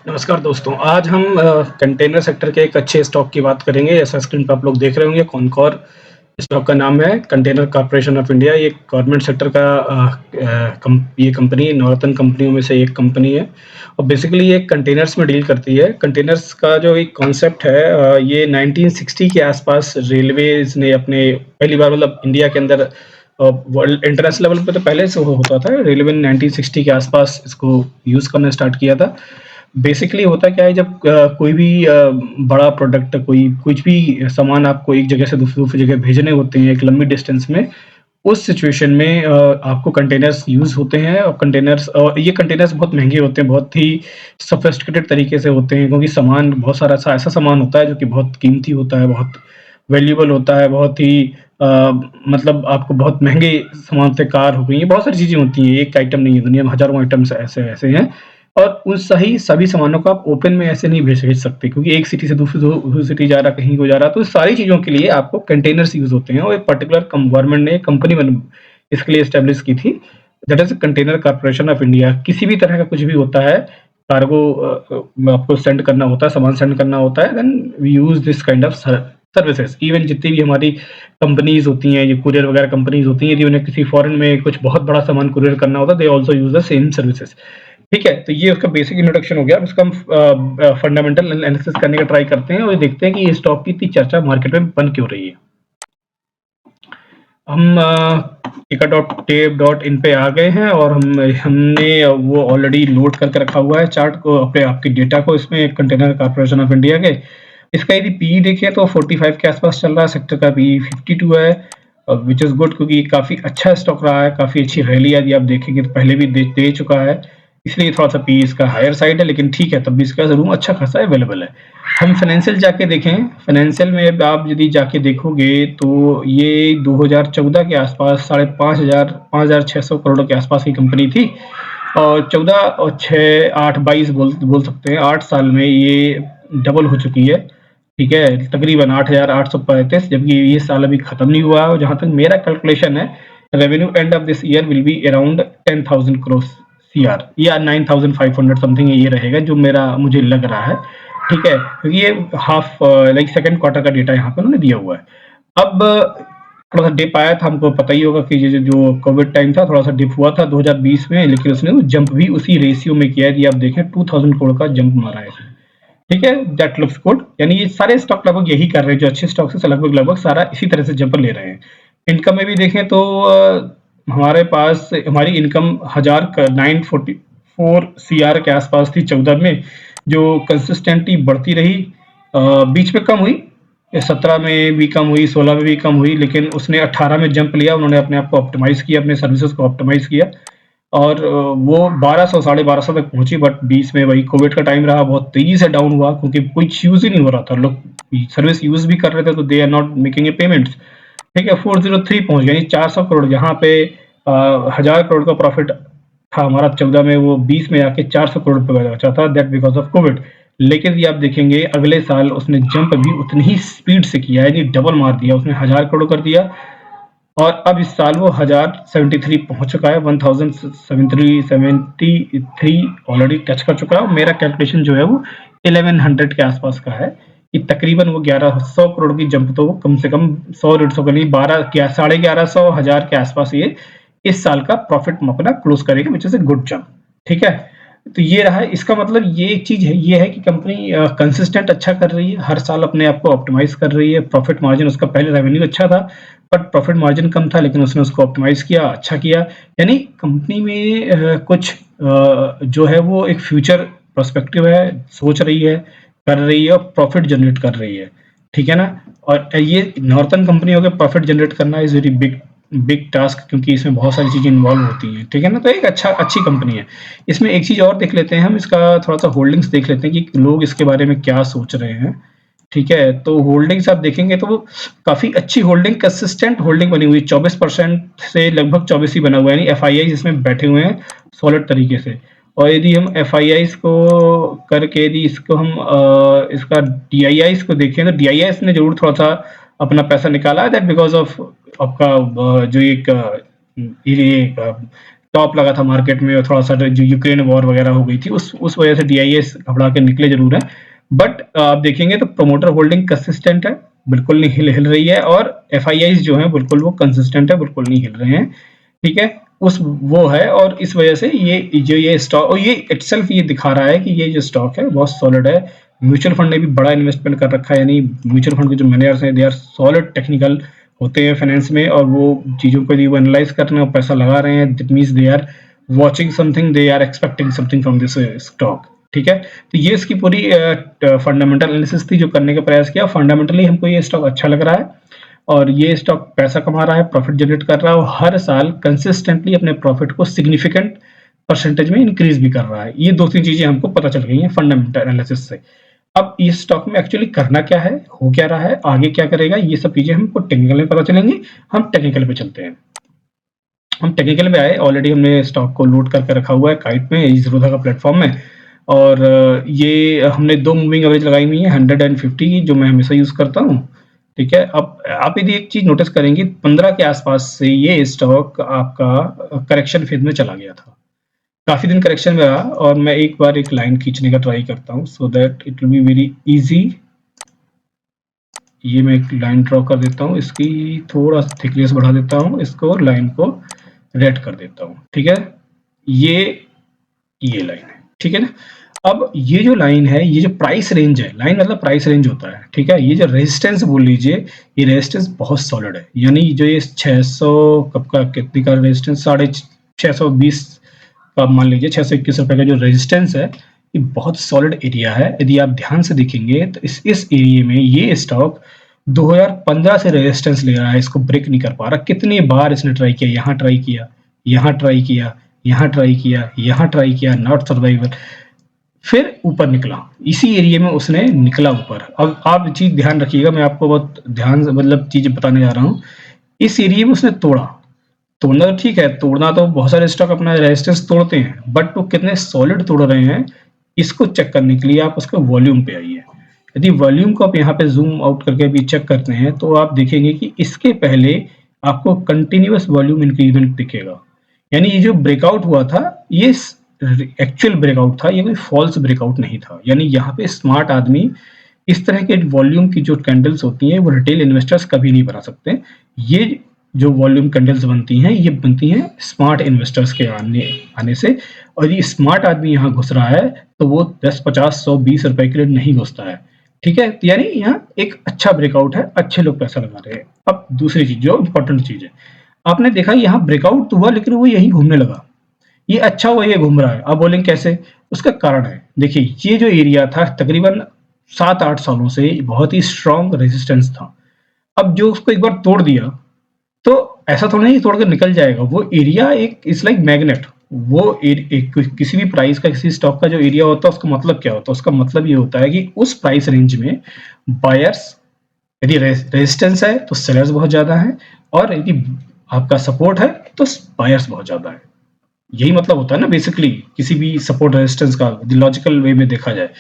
नमस्कार दोस्तों, आज हम कंटेनर सेक्टर के एक अच्छे स्टॉक की बात करेंगे। जैसा स्क्रीन पे आप लोग देख रहे होंगे कॉनकॉर स्टॉक का नाम है। कंटेनर कॉर्पोरेशन ऑफ इंडिया ये गवर्नमेंट सेक्टर का ये कंपनी नॉर्थर्न कंपनियों में से एक कंपनी है और बेसिकली ये कंटेनर्स में डील करती है। कंटेनर्स का जो एक कॉन्सेप्ट है ये 1960 के आसपास रेलवेज ने अपने पहली बार मतलब इंडिया के अंदर वर्ल्ड इंटरनेशनल लेवल पे तो पहले से होता था। रेलवे ने 1960 के आसपास इसको यूज़ करना स्टार्ट किया था। बेसिकली होता क्या है जब कोई भी बड़ा प्रोडक्ट कोई कुछ भी सामान आपको एक जगह से दूसरी जगह भेजने होते हैं एक लंबी डिस्टेंस में, उस सिचुएशन में आपको कंटेनर्स यूज़ होते हैं और कंटेनर्स ये कंटेनर्स बहुत महँगे होते हैं, बहुत ही सोफिस्टिकेटेड तरीके से होते हैं क्योंकि सामान बहुत सारा ऐसा सामान होता है जो कि बहुत कीमती होता है, बहुत वैल्यूएबल होता है, बहुत ही अ, मतलब आपको बहुत महँगे सामान से कार हो गई, बहुत सारी चीज़ें होती हैं, एक आइटम नहीं है, दुनिया में हज़ारों आइटम्स ऐसे हैं और उन सभी सामानों को आप ओपन में ऐसे नहीं भेज सकते क्योंकि एक सिटी से दूसरी सिटी जा रहा, कहीं को जा रहा, तो सारी चीज़ों के लिए आपको कंटेनर्स यूज़ होते हैं और एक पर्टिकुलर गवर्नमेंट ने कंपनी इसके लिए एस्टेब्लिश की थी, that is container corporation of India. किसी भी तरह का कुछ भी होता है, कार्गो आपको सेंड करना होता है, सामान सेंड करना होता है, then we use this kind of services. Even जितनी भी हमारी कंपनीज़ होती हैं, ये कुरियर वगैरह कंपनीज़ होती हैं, यदि उन्हें किसी फॉरेन में कुछ बहुत बड़ा सामान कुरियर करना होता है, they also use the same services. ठीक है, तो ये उसका बेसिक इंट्रोडक्शन हो गया। अब इसका हम फंडामेंटल एनालिसिस करने का ट्राई करते हैं और देखते हैं कि ये स्टॉक की इतनी चर्चा मार्केट में बन क्यों रही है। हम टिcker.tab.in पे आ गए हैं और हमने वो ऑलरेडी लोड करके रखा हुआ है चार्ट को, अपने आपके डेटा को इसमें कंटेनर कॉर्पोरेशन ऑफ इंडिया के। इसका यदि पीई देखें तो 45 के आसपास चल रहा है, सेक्टर का पीई 52 है, विच इज़ गुड क्योंकि काफ़ी अच्छा स्टॉक रहा है, काफ़ी अच्छी रैली यदि आप देखेंगे तो पहले भी दे चुका है, इसलिए थोड़ा-सा पीई इसका हायर साइड है, लेकिन ठीक है, तब भी इसका रूम अच्छा खासा अवेलेबल है। हम फाइनेंशियल जाके देखें, फाइनेंशियल में अब आप यदि जाके देखोगे तो ये 2014 के आसपास 5,500 5,600 करोड़ के आसपास की कंपनी थी और 14 और 6 8 22 बोल सकते हैं, 8 साल में ये डबल हो चुकी है। ठीक है, तकरीबन 8,835, जबकि ये साल अभी खत्म नहीं हुआ है। जहाँ तक मेरा कैलकुलेशन है, revenue end of this year will be around 10,000 crore CR या 9,500 समथिंग ये रहेगा जो मुझे लग रहा है। ठीक है, क्योंकि ये हाफ लाइक सेकंड क्वार्टर का डेटा यहाँ पे उन्होंने दिया हुआ है। अब थोड़ा सा डिप आया था, हमको पता ही होगा कि जो कोविड टाइम था थोड़ा सा डिप हुआ था 2020 में, लेकिन उसने जंप भी उसी रेशियो में किया है। यदि आप देखें 2000 करोड़ का जंप मारा है इसने। ठीक है, दैट लुक्स गुड। यानी ये सारे स्टॉक लगभग यही कर रहे हैं, जो अच्छे स्टॉक से लगभग सारा इसी तरह से जंप ले रहे हैं। इनकम में भी देखें तो हमारे पास हमारी इनकम 944 सीआर के आसपास थी 14 में, जो कंसिस्टेंटली बढ़ती रही। बीच में कम हुई, 17 में भी कम हुई, 16 में भी कम हुई, लेकिन उसने 18 में जंप लिया। उन्होंने अपने आप को ऑप्टिमाइज किया, अपने सर्विसेज को ऑप्टिमाइज किया और वो 1200 साढ़े 1200 तक पहुंची। बट बीच में वही कोविड का टाइम रहा, बहुत तेजी से डाउन हुआ क्योंकि कुछ यूज ही नहीं हो रहा था, लोग सर्विस यूज भी कर रहे थे तो they are not making a payments. ठीक है, 403 पहुंच गया, 400 करोड़, जहाँ पे 1000 करोड़ का प्रॉफिट था हमारा 14 में, वो 20 में आके 400 करोड़ पे पहुंचा था, दैट बिकॉज ऑफ कोविड। लेकिन ये आप देखेंगे अगले साल उसने जंप भी उतनी ही स्पीड से किया है, डबल मार दिया उसने, 1000 करोड़ कर दिया और अब इस साल वो 1073 पहुंच चुका है, 1073 ऑलरेडी टच कर चुका है। मेरा कैलकुलेशन जो है वो 1100 के आसपास का है कि तकरीबन वो 1100 करोड़ की जंप तो वो कम से कम 100-150 के लिए 1150 1000 के आसपास ये इस साल का प्रॉफिट अपना क्लोज करेगी, which is a good jump. ठीक है, तो ये रहा है। इसका मतलब ये एक चीज है, ये है कि कंपनी कंसिस्टेंट अच्छा कर रही है, हर साल अपने आप को ऑप्टिमाइज कर रही है। प्रॉफिट मार्जिन उसका पहले रेवेन्यू अच्छा था बट प्रॉफिट मार्जिन कम था, लेकिन उसने उसको ऑप्टिमाइज किया, अच्छा किया। यानी कंपनी में कुछ जो है वो एक फ्यूचर पर्सपेक्टिव है, सोच रही है, कर रही है और प्रॉफिट जनरेट कर रही है। ठीक है ना, और ये नॉर्थर्न कंपनियों के प्रॉफिट जनरेट करना इज वेरी बिग टास्क, क्योंकि इसमें बहुत सारी चीजें इन्वॉल्व होती हैं। ठीक है ना, तो एक अच्छी कंपनी है। इसमें एक चीज और देख लेते हैं हम, इसका थोड़ा सा होल्डिंग्स देख लेते हैं कि लोग इसके बारे में क्या सोच रहे हैं। ठीक है, तो होल्डिंग्स आप देखेंगे तो काफी अच्छी होल्डिंग, कंसिस्टेंट होल्डिंग बनी हुई, 24% से लगभग 24 ही बना हुआ है, यानी एफआईआई इसमें बैठे हुए हैं सॉलिड तरीके से। और यदि हम एफआईआई को करके यदि इसको हम इसका डीआईआई को देखें तो डीआईआई ने जरूर थोड़ा सा अपना पैसा निकाला है, दैट बिकॉज ऑफ आपका जो एक ये टॉप लगा था मार्केट में, और थोड़ा-सा जो यूक्रेन वॉर वगैरह हो गई थी, उस वजह से डीआईएस घबरा के निकले ज़रूर हैं। बट आप देखेंगे तो प्रमोटर होल्डिंग कंसिस्टेंट है, बिल्कुल नहीं हिल रही है, और एफआईआईज़ जो हैं बिल्कुल वो कंसिस्टेंट है, बिल्कुल नहीं हिल रहे हैं, ठीक है? वो है, और इस वजह से ये स्टॉक, और ये इटसेल्फ ये दिखा रहा है कि ये जो स्टॉक है बहुत सॉलिड है। म्यूचुअल फंड ने भी बड़ा इन्वेस्टमेंट कर रखा है, यानी म्यूचुअल फंड के जो मैनेजर्स हैं, दे आर सॉलिड टेक्निकल होते हैं फाइनेंस में, और वो चीज़ों को यदि वो एनालाइज कर रहे हैं और पैसा लगा रहे हैं, that means they are watching something, they are expecting something from this stock, ठीक है? तो ये इसकी पूरी फंडामेंटल एनालिसिस थी जो करने का प्रयास किया। फंडामेंटली हमको ये स्टॉक अच्छा लग रहा है, और ये स्टॉक पैसा कमा रहा है, प्रॉफिट जनरेट कर रहा है, और हर साल कंसिस्टेंटली अपने प्रॉफिट को सिग्निफिकेंट परसेंटेज में इंक्रीज भी कर रहा है। ये 2-3 चीजें हमको पता चल गई हैं फंडामेंटल एनालिसिस से। अब इस स्टॉक में एक्चुअली करना क्या है, हो क्या रहा है, आगे क्या करेगा, ये सब चीजें हमको टेक्निकल में पता चलेंगी। हम टेक्निकल पे चलते हैं। हम टेक्निकल में आए, ऑलरेडी हमने स्टॉक को लोड करके रखा हुआ है काइट में, ज़ीरोधा का प्लेटफॉर्म में, और ये हमने 2 मूविंग एवरेज लगाई हुई है 100 एंड 50 की, जो मैं हमेशा यूज करता हूँ, ठीक है? अब आप यदि एक चीज नोटिस करेंगे, 15 के आसपास से ये स्टॉक आपका करेक्शन फेज में चला गया था, काफी दिन करेक्शन में रहा, और मैं एक बार एक लाइन खींचने का ट्राई करता हूँ so that it will be very easy. ये मैं एक लाइन ड्रॉ कर देता हूँ, इसकी थोड़ा थिकनेस बढ़ा देता हूँ, इसको लाइन को रेड कर देता हूँ, ठीक है? ये लाइन है, ठीक है ना? अब ये जो लाइन है, ये जो प्राइस रेंज है, लाइन मतलब प्राइस रेंज होता है, ठीक है? ये जो रेजिस्टेंस बोल लीजिए, ये रेजिस्टेंस बहुत सॉलिड है, यानी जो ये 600 कब का, कितने का रेजिस्टेंस, 620 का, मान लीजिए 621 रुपए का जो रेजिस्टेंस है, ये बहुत सॉलिड एरिया है। यदि आप ध्यान से देखेंगे तो इस एरिया में ये स्टॉक 2015 से रेजिस्टेंस ले रहा है, इसको ब्रेक नहीं कर पा रहा। कितनी बार इसने ट्राई किया, यहाँ ट्राई किया, यहाँ ट्राई किया, यहाँ ट्राई किया, यहाँ ट्राई किया, नॉट सर्वाइवल, फिर ऊपर निकला, इसी एरिया में उसने निकला ऊपर। अब आप चीज ध्यान रखिएगा, मैं आपको बहुत ध्यान से मतलब चीजें बताने जा रहा हूँ। इस एरिया में उसने तोड़ा, तोड़ना तो ठीक है, तोड़ना तो बहुत सारे स्टॉक अपना रेजिस्टेंस तोड़ते हैं, बट वो कितने सॉलिड तोड़ रहे हैं, इसको चेक करने के लिए आप उसके वॉल्यूम पे आइए। यदि वॉल्यूम को आप यहाँ पे जूम आउट करके भी चेक करते हैं, तो आप देखेंगे कि इसके पहले आपको कंटिन्यूअस वॉल्यूम इंक्रीजमेंट दिखेगा, यानी ये जो ब्रेकआउट हुआ था, ये एक्चुअल ब्रेकआउट था, ये कोई फॉल्स ब्रेकआउट नहीं था। यानी यहाँ पे स्मार्ट आदमी इस तरह के वॉल्यूम की जो कैंडल्स होती हैं, वो रिटेल इन्वेस्टर्स कभी नहीं बना सकते। ये जो वॉल्यूम कैंडल्स बनती हैं, ये बनती हैं स्मार्ट इन्वेस्टर्स के आने से, और ये स्मार्ट आदमी यहाँ घुस रहा है, तो वो 10, 50, 100, 20 रुपए के लिए नहीं घुसता है, ठीक है? यानी यहाँ एक अच्छा ब्रेकआउट है, अच्छे लोग पैसा लगा रहे हैं। अब दूसरी चीज, जो इंपॉर्टेंट चीज है, आपने देखा यहाँ ब्रेकआउट तो हुआ, लेकिन वो यही घूमने लगा, ये अच्छा हुआ ये घूम रहा है। आप बोलेंगे कैसे? उसका कारण है, देखिए ये जो एरिया था तकरीबन 7-8 सालों से बहुत ही स्ट्रॉन्ग रेजिस्टेंस था। अब जो उसको एक बार तोड़ दिया, तो ऐसा थोड़ा नहीं तोड़ कर निकल जाएगा, वो एरिया एक इट्स लाइक मैग्नेट। वो किसी भी प्राइस का, किसी स्टॉक का जो एरिया होता है, उसका मतलब क्या होता है? उसका मतलब ये होता है कि उस प्राइस रेंज में बायर्स, यदि रेजिस्टेंस है तो सेलर्स बहुत ज्यादा है, और यदि आपका सपोर्ट है तो बायर्स बहुत ज्यादा है। यही मतलब होता है ना बेसिकली किसी भी सपोर्ट रेजिस्टेंस का, लॉजिकल वे में देखा जाए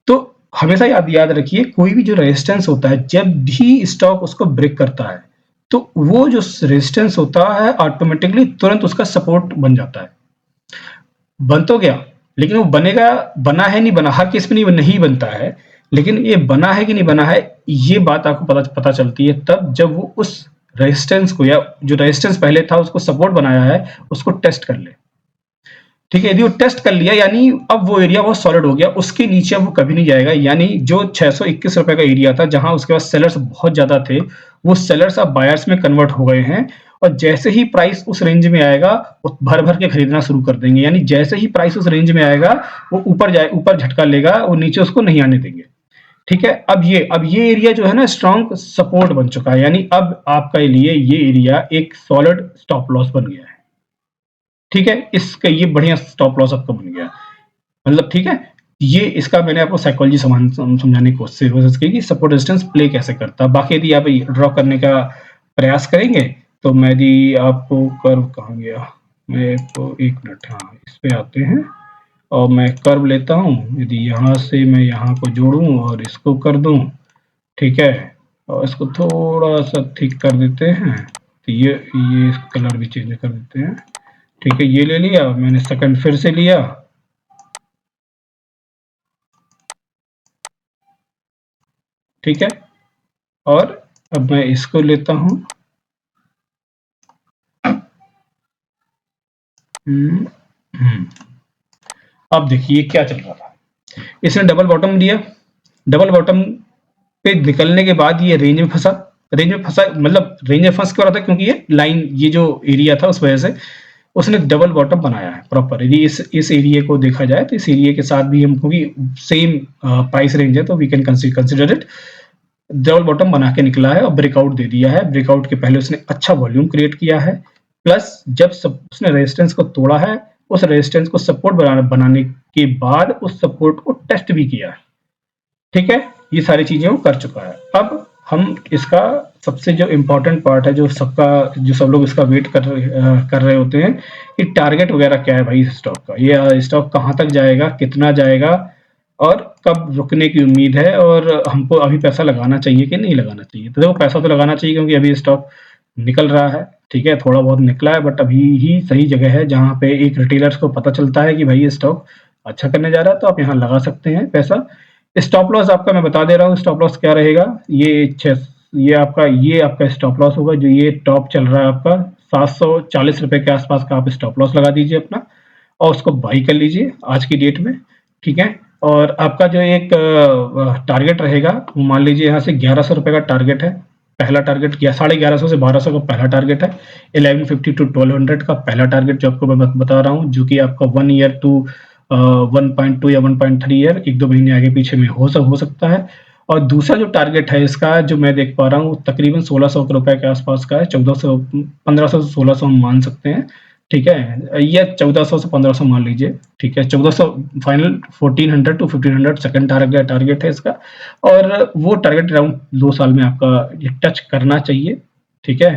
तो। हमेशा याद रखिए, कोई भी जो रेजिस्टेंस होता है, जब भी स्टॉक उसको ब्रेक करता है, तो वो जो रेजिस्टेंस होता है ऑटोमेटिकली तुरंत उसका सपोर्ट बन जाता है। बन तो गया, लेकिन वो बनेगा, बना है नहीं बना, हर केस में नहीं बनता है, लेकिन ये बना है कि नहीं बना है, ये बात आपको पता चलती है तब जब वो उस रेजिस्टेंस को, या जो रेजिस्टेंस पहले था उसको सपोर्ट बनाया है, उसको टेस्ट कर ले, ठीक है? यदि वो टेस्ट कर लिया, यानी अब वो एरिया बहुत सॉलिड हो गया, उसके नीचे वो कभी नहीं जाएगा। यानी जो 621 रुपए का एरिया था, जहां उसके बाद सेलर्स बहुत ज्यादा थे, वो सेलर्स अब बायर्स में कन्वर्ट हो गए हैं, और जैसे ही प्राइस उस रेंज में आएगा, वो भर भर के खरीदना शुरू कर देंगे। यानी जैसे ही प्राइस उस रेंज में आएगा, वो ऊपर झटका लेगा, वो नीचे उसको नहीं आने देंगे, ठीक है? अब ये एरिया जो है ना, स्ट्रॉन्ग सपोर्ट बन चुका है, यानी अब आपके लिए ये एरिया एक सॉलिड स्टॉप लॉस बन गया है, ठीक है? इसका ये बढ़िया स्टॉप लॉस आपका बन गया, मतलब ठीक है? ये इसका मैंने आपको साइकोलॉजी समझाने की कोशिश की कि सपोर्ट रेजिस्टेंस प्ले कैसे करता है। बाकी यदि आप ड्रॉ करने का प्रयास करेंगे, तो मैं यदि आपको कर्व, कहाँ गया, मैं तो 1 मिनट, हाँ इस पे आते हैं, और मैं कर्व लेता हूँ। यदि यहाँ से मैं यहाँ को जोड़ूं और इसको कर दूं, ठीक है, और इसको थोड़ा सा थिक कर देते हैं, तो ये कलर भी चेंज कर देते हैं, ठीक है, ये ले लिया मैंने, सेकंड फिर से लिया, ठीक है, और अब मैं इसको लेता हूं, अब देखिए क्या चल रहा था, इसने डबल बॉटम दिया, डबल बॉटम पे निकलने के बाद ये रेंज में फंसा, रेंज में फंसा मतलब रेंज में फंस क्यों रहा था, क्योंकि ये लाइन, ये जो एरिया था उस वजह से उसने डबल बॉटम बनाया है प्रॉपर। यदि इस एरिया को देखा जाए तो इस एरिया के साथ भी हम, क्योंकि सेम प्राइस रेंज है तो we can consider it, double bottom बना के निकला है और ब्रेकआउट दे दिया है। ब्रेकआउट के पहले उसने अच्छा वॉल्यूम क्रिएट किया है, प्लस जब उसने रेजिस्टेंस को तोड़ा है, उस रेजिस्टेंस को सपोर्ट बनाने के बाद उस सपोर्ट को टेस्ट भी किया है, ठीक है, ये सारी चीजें वो कर चुका है। अब हम इसका सबसे जो इम्पोर्टेंट पार्ट है, जो सब लोग इसका वेट कर रहे होते हैं कि टारगेट वगैरह क्या है भाई स्टॉक का, ये स्टॉक कहाँ तक जाएगा, कितना जाएगा और कब रुकने की उम्मीद है, और हमको अभी पैसा लगाना चाहिए कि नहीं लगाना चाहिए। तो देखो, पैसा तो लगाना चाहिए क्योंकि अभी स्टॉक निकल रहा है, ठीक है, थोड़ा बहुत निकला है, बट अभी ही सही जगह है जहाँ पे एक रिटेलर्स को पता चलता है कि भाई ये स्टॉक अच्छा करने जा रहा है, तो आप यहाँ लगा सकते हैं पैसा। स्टॉप लॉस आपका मैं बता दे रहा हूँ, स्टॉप लॉस क्या रहेगा, ये आपका स्टॉप लॉस होगा, जो ये टॉप चल रहा है आपका 740 रुपए के आसपास का, आप स्टॉप लॉस लगा दीजिए अपना और उसको बाई कर लीजिए आज की डेट में, ठीक है। और आपका जो एक टारगेट रहेगा, वो मान लीजिए यहाँ से 1100 रुपए का टारगेट है, पहला टारगेट, 1150 से 1200 का पहला टारगेट है, 1150 टू 1200 का पहला टारगेट जो आपको मैं बता रहा हूँ, जो कि आपका 1 ईयर टू 1.2 या 1.3 ईयर, 1-2 महीने आगे पीछे में हो सकता है। और दूसरा जो टारगेट है इसका, जो मैं देख पा रहा हूँ, तकरीबन 1600 रुपए के आसपास का है, 1400 1500 से 1600 हम मान सकते हैं, ठीक है, या 1400 से 1500 मान लीजिए, ठीक है, 1400 फाइनल, 1400 टू 1500 सेकंड टारगेट है इसका, और वो टारगेट अराउंड 2 साल में आपका ये टच करना चाहिए, ठीक है।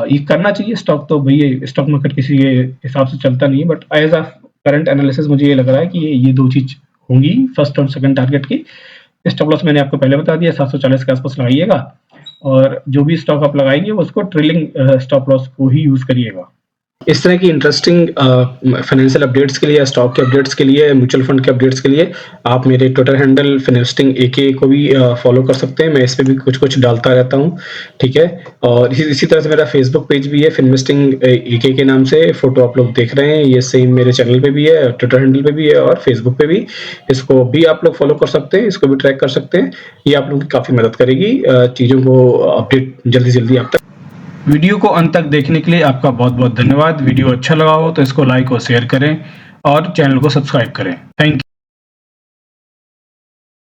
ये करना चाहिए स्टॉक, तो भई स्टॉक मार्केट किसी के हिसाब से चलता नहीं है, but as a current analysis मुझे ये लग रहा है कि ये 2 चीज़ होंगी फर्स्ट और सेकंड टारगेट की। स्टॉप लॉस मैंने आपको पहले बता दिया, 740 के आसपास लगाइएगा, और जो भी स्टॉक आप लगाएंगे उसको ट्रेलिंग स्टॉप लॉस को ही यूज करिएगा। इस तरह की इंटरेस्टिंग फाइनेंशियल अपडेट्स के लिए या स्टॉक के अपडेट्स के लिए, म्यूचुअल फंड के अपडेट्स के लिए आप मेरे ट्विटर हैंडल फिनवेस्टिंग एके को भी फॉलो कर सकते हैं, मैं इस पे भी कुछ डालता रहता हूँ, ठीक है। और इसी तरह से मेरा फेसबुक पेज भी है, फिनवेस्टिंग एके के नाम से, फोटो आप लोग देख रहे हैं, ये सेम मेरे चैनल पे भी है, ट्विटर हैंडल पे भी है और फेसबुक पे भी, इसको भी आप लोग फॉलो कर सकते हैं, इसको भी ट्रैक कर सकते हैं, ये आप लोगों की काफ़ी मदद करेगी चीज़ों को अपडेट जल्दी आप तक। वीडियो को अंत तक देखने के लिए आपका बहुत-बहुत धन्यवाद। वीडियो अच्छा लगा हो तो इसको लाइक और शेयर करें और चैनल को सब्सक्राइब करें। Thank you.